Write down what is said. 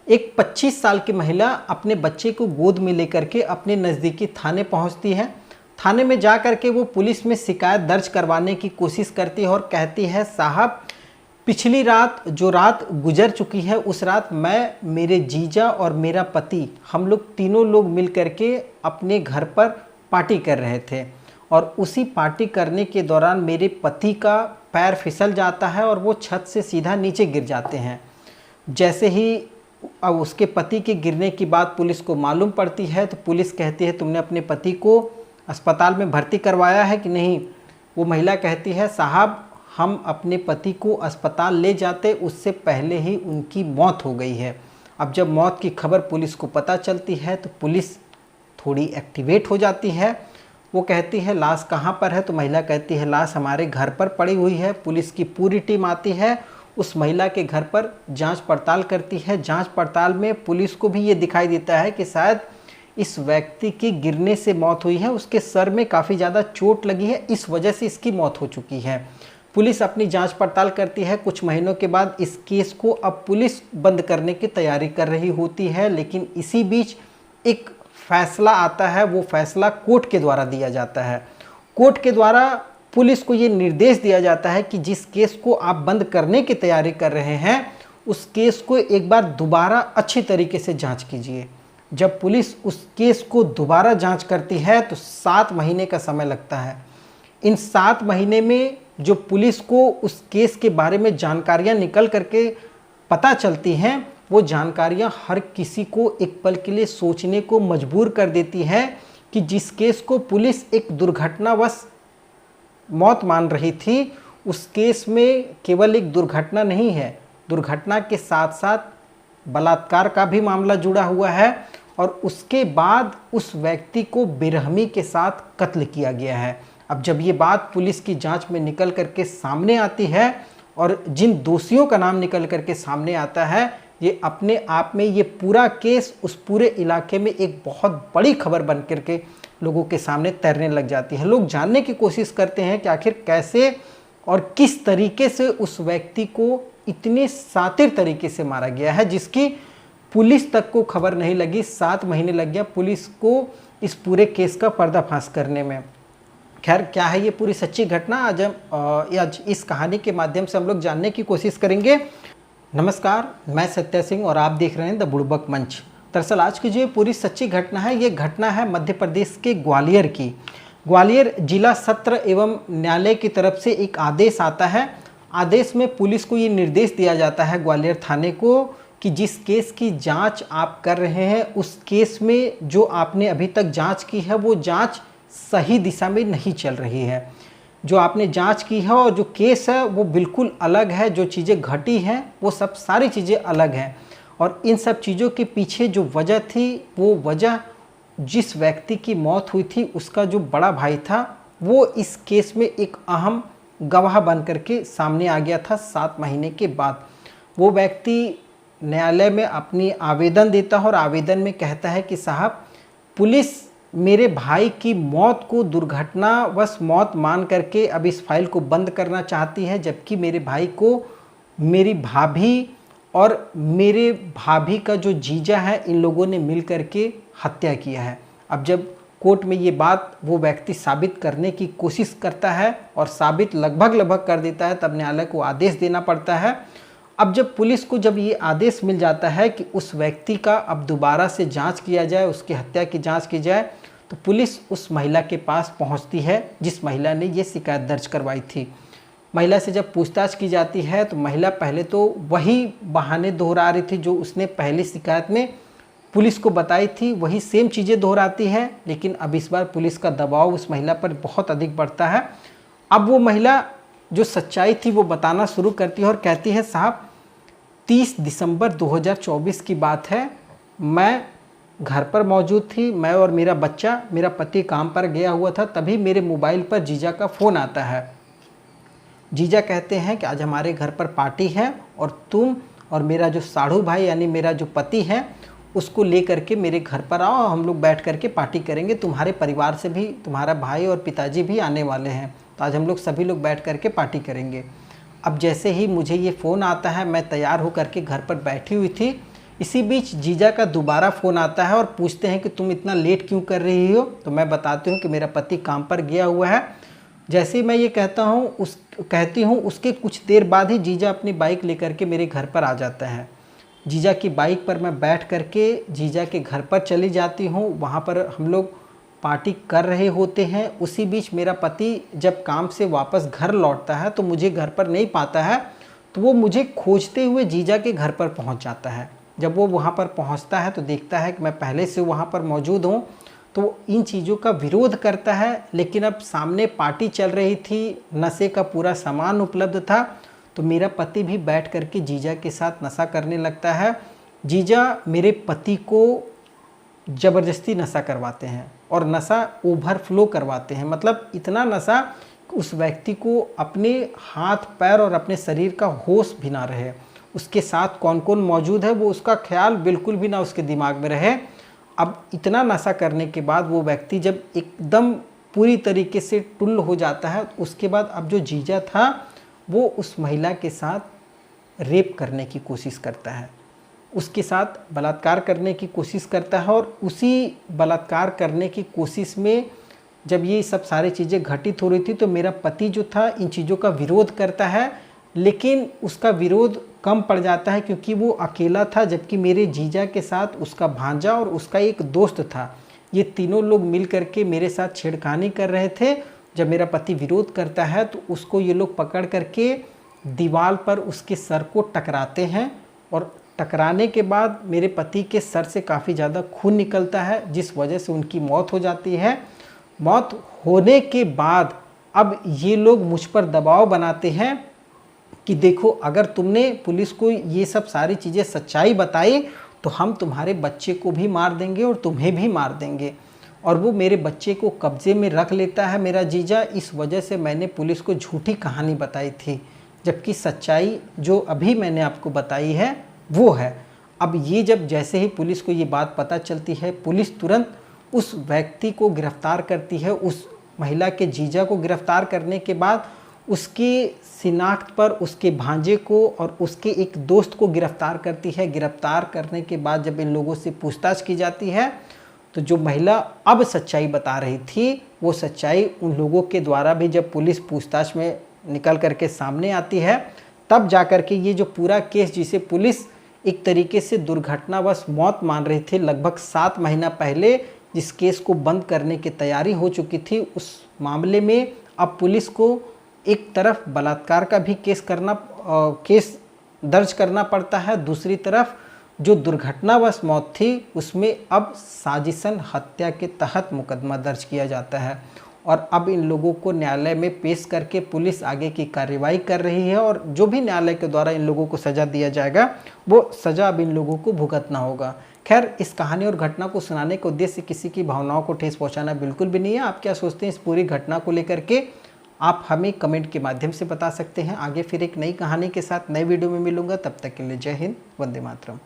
एक 25 साल की महिला अपने बच्चे को गोद में लेकर के अपने नज़दीकी थाने पहुंचती है। थाने में जा कर के वो पुलिस में शिकायत दर्ज करवाने की कोशिश करती है और कहती है, साहब पिछली रात जो रात गुजर चुकी है उस रात मैं, मेरे जीजा और मेरा पति, हम लोग तीनों लोग मिल कर के अपने घर पर पार्टी कर रहे थे और उसी पार्टी करने के दौरान मेरे पति का पैर फिसल जाता है और वो छत से सीधा नीचे गिर जाते हैं। जैसे ही अब उसके पति के गिरने की बात पुलिस को मालूम पड़ती है तो पुलिस कहती है, तुमने अपने पति को अस्पताल में भर्ती करवाया है कि नहीं? वो महिला कहती है, साहब हम अपने पति को अस्पताल ले जाते उससे पहले ही उनकी मौत हो गई है। अब जब मौत की खबर पुलिस को पता चलती है तो पुलिस थोड़ी एक्टिवेट हो जाती है। वो कहती है, लाश कहाँ पर है? तो महिला कहती है, लाश हमारे घर पर पड़ी हुई है। पुलिस की पूरी टीम आती है, उस महिला के घर पर जांच पड़ताल करती है। जांच पड़ताल में पुलिस को भी ये दिखाई देता है कि शायद इस व्यक्ति की गिरने से मौत हुई है, उसके सर में काफ़ी ज़्यादा चोट लगी है, इस वजह से इसकी मौत हो चुकी है। पुलिस अपनी जांच पड़ताल करती है। कुछ महीनों के बाद इस केस को अब पुलिस बंद करने की तैयारी कर रही होती है, लेकिन इसी बीच एक फैसला आता है। वो फैसला कोर्ट के द्वारा दिया जाता है। कोर्ट के द्वारा पुलिस को ये निर्देश दिया जाता है कि जिस केस को आप बंद करने की तैयारी कर रहे हैं उस केस को एक बार दोबारा अच्छी तरीके से जांच कीजिए। जब पुलिस उस केस को दोबारा जांच करती है तो 7 महीने का समय लगता है। इन 7 महीने में जो पुलिस को उस केस के बारे में जानकारियां निकल करके पता चलती हैं, वो जानकारियां हर किसी को एक पल के लिए सोचने को मजबूर कर देती हैं कि जिस केस को पुलिस एक दुर्घटनावश मौत मान रही थी, उस केस में केवल एक दुर्घटना नहीं है, दुर्घटना के साथ साथ बलात्कार का भी मामला जुड़ा हुआ है और उसके बाद उस व्यक्ति को बेरहमी के साथ कत्ल किया गया है। अब जब ये बात पुलिस की जांच में निकल करके सामने आती है और जिन दोषियों का नाम निकल करके सामने आता है, ये अपने आप में ये पूरा केस उस पूरे इलाके में एक बहुत बड़ी खबर बन करके लोगों के सामने तैरने लग जाती है। लोग जानने की कोशिश करते हैं कि आखिर कैसे और किस तरीके से उस व्यक्ति को इतने शातिर तरीके से मारा गया है, जिसकी पुलिस तक को खबर नहीं लगी। 7 महीने लग गया पुलिस को इस पूरे केस का पर्दाफाश करने में। खैर, क्या है ये पूरी सच्ची घटना, आज इस कहानी के माध्यम से हम लोग जानने की कोशिश करेंगे। नमस्कार, मैं सत्या सिंह और आप देख रहे हैं द बुड़बक मंच। दरअसल आज की जो पूरी सच्ची घटना है, ये घटना है मध्य प्रदेश के ग्वालियर की। ग्वालियर जिला सत्र एवं न्यायालय की तरफ से एक आदेश आता है। आदेश में पुलिस को ये निर्देश दिया जाता है ग्वालियर थाने को कि जिस केस की जांच आप कर रहे हैं उस केस में जो आपने अभी तक जांच की है वो जांच सही दिशा में नहीं चल रही है। जो आपने जांच की है और जो केस है वो बिल्कुल अलग है। जो चीज़ें घटी हैं वो सब सारी चीज़ें अलग हैं और इन सब चीज़ों के पीछे जो वजह थी, वो वजह जिस व्यक्ति की मौत हुई थी उसका जो बड़ा भाई था, वो इस केस में एक अहम गवाह बन करके सामने आ गया था। 7 महीने के बाद वो व्यक्ति न्यायालय में अपनी आवेदन देता है और आवेदन में कहता है कि साहब, पुलिस मेरे भाई की मौत को दुर्घटनावश मौत मान करके अब इस फाइल को बंद करना चाहती है, जबकि मेरे भाई को मेरी भाभी और मेरे भाभी का जो जीजा है, इन लोगों ने मिल करके हत्या किया है। अब जब कोर्ट में ये बात वो व्यक्ति साबित करने की कोशिश करता है और साबित लगभग कर देता है, तब न्यायालय को आदेश देना पड़ता है। अब जब पुलिस को जब ये आदेश मिल जाता है कि उस व्यक्ति का अब दोबारा से जांच किया जाए, उसकी हत्या की जांच की जाए, तो पुलिस उस महिला के पास पहुंचती है जिस महिला ने ये शिकायत दर्ज करवाई थी। महिला से जब पूछताछ की जाती है तो महिला पहले तो वही बहाने दोहरा रही थी जो उसने पहली शिकायत में पुलिस को बताई थी, वही सेम चीज़ें दोहराती है। लेकिन अब इस बार पुलिस का दबाव उस महिला पर बहुत अधिक बढ़ता है। अब वो महिला जो सच्चाई थी वो बताना शुरू करती है और कहती है, साहब 30 दिसंबर 2024 की बात है, मैं घर पर मौजूद थी, मैं और मेरा बच्चा, मेरा पति काम पर गया हुआ था, तभी मेरे मोबाइल पर जीजा का फ़ोन आता है। जीजा कहते हैं कि आज हमारे घर पर पार्टी है और तुम और मेरा जो साढ़ू भाई यानी मेरा जो पति है उसको ले करके मेरे घर पर आओ, हम लोग बैठ करके पार्टी करेंगे, तुम्हारे परिवार से भी तुम्हारा भाई और पिताजी भी आने वाले हैं, तो आज हम लोग सभी लोग बैठ करके पार्टी करेंगे। अब जैसे ही मुझे ये फ़ोन आता है, मैं तैयार होकर के घर पर बैठी हुई थी इसी बीच जीजा का दोबारा फ़ोन आता है और पूछते हैं कि तुम इतना लेट क्यों कर रही हो। तो मैं बताती हूँ कि मेरा पति काम पर गया हुआ है। जैसे ही मैं ये कहती हूँ उसके कुछ देर बाद ही जीजा अपनी बाइक लेकर के मेरे घर पर आ जाता है। जीजा की बाइक पर मैं बैठ करके जीजा के घर पर चली जाती हूँ। वहाँ पर हम लोग पार्टी कर रहे होते हैं। उसी बीच मेरा पति जब काम से वापस घर लौटता है तो मुझे घर पर नहीं पाता है, तो वो मुझे खोजते हुए जीजा के घर पर पहुँच जाता है। जब वो वहाँ पर पहुँचता है तो देखता है कि मैं पहले से वहाँ पर मौजूद हूँ, तो इन चीज़ों का विरोध करता है। लेकिन अब सामने पार्टी चल रही थी, नशे का पूरा सामान उपलब्ध था, तो मेरा पति भी बैठ करके जीजा के साथ नशा करने लगता है। जीजा मेरे पति को ज़बरदस्ती नशा करवाते हैं और नशा ओवरफ्लो करवाते हैं। मतलब इतना नशा उस व्यक्ति को अपने हाथ पैर और अपने शरीर का होश भी ना रहे, उसके साथ कौन कौन मौजूद है वो उसका ख्याल बिल्कुल भी ना उसके दिमाग में रहे। अब इतना नशा करने के बाद वो व्यक्ति जब एकदम पूरी तरीके से टुल्ल हो जाता है, उसके बाद अब जो जीजा था वो उस महिला के साथ रेप करने की कोशिश करता है, उसके साथ बलात्कार करने की कोशिश करता है। और उसी बलात्कार करने की कोशिश में जब ये सब सारी चीज़ें घटित हो रही थी तो मेरा पति जो था इन चीज़ों का विरोध करता है, लेकिन उसका विरोध कम पड़ जाता है क्योंकि वो अकेला था, जबकि मेरे जीजा के साथ उसका भांजा और उसका एक दोस्त था। ये तीनों लोग मिल करके मेरे साथ छेड़खानी कर रहे थे। जब मेरा पति विरोध करता है तो उसको ये लोग पकड़ करके दीवार पर उसके सर को टकराते हैं और टकराने के बाद मेरे पति के सर से काफ़ी ज़्यादा खून निकलता है, जिस वजह से उनकी मौत हो जाती है। मौत होने के बाद अब ये लोग मुझ पर दबाव बनाते हैं कि देखो, अगर तुमने पुलिस को ये सब सारी चीज़ें सच्चाई बताई तो हम तुम्हारे बच्चे को भी मार देंगे और तुम्हें भी मार देंगे। और वो मेरे बच्चे को कब्जे में रख लेता है मेरा जीजा। इस वजह से मैंने पुलिस को झूठी कहानी बताई थी, जबकि सच्चाई जो अभी मैंने आपको बताई है वो है। अब ये जब जैसे ही पुलिस को ये बात पता चलती है, पुलिस तुरंत उस व्यक्ति को गिरफ्तार करती है। उस महिला के जीजा को गिरफ्तार करने के बाद उसकी शिनाख्त पर उसके भांजे को और उसके एक दोस्त को गिरफ्तार करती है। गिरफ्तार करने के बाद जब इन लोगों से पूछताछ की जाती है तो जो महिला अब सच्चाई बता रही थी वो सच्चाई उन लोगों के द्वारा भी जब पुलिस पूछताछ में निकल करके सामने आती है, तब जा कर के ये जो पूरा केस, जिसे पुलिस एक तरीके से दुर्घटनावश मौत मान रही थी, लगभग 7 महीना पहले जिस केस को बंद करने की तैयारी हो चुकी थी, उस मामले में अब पुलिस को एक तरफ बलात्कार का भी केस दर्ज करना पड़ता है, दूसरी तरफ जो दुर्घटनावश मौत थी उसमें अब साजिशन हत्या के तहत मुकदमा दर्ज किया जाता है। और अब इन लोगों को न्यायालय में पेश करके पुलिस आगे की कार्रवाई कर रही है और जो भी न्यायालय के द्वारा इन लोगों को सज़ा दिया जाएगा वो सज़ा अब इन लोगों को भुगतना होगा। खैर, इस कहानी और घटना को सुनाने के उद्देश्य किसी की भावनाओं को ठेस पहुंचाना बिल्कुल भी नहीं है। आप क्या सोचते हैं इस पूरी घटना को लेकर के, आप हमें कमेंट के माध्यम से बता सकते हैं। आगे फिर एक नई कहानी के साथ नए वीडियो में मिलूंगा, तब तक के लिए जय हिंद, वंदे मातरम।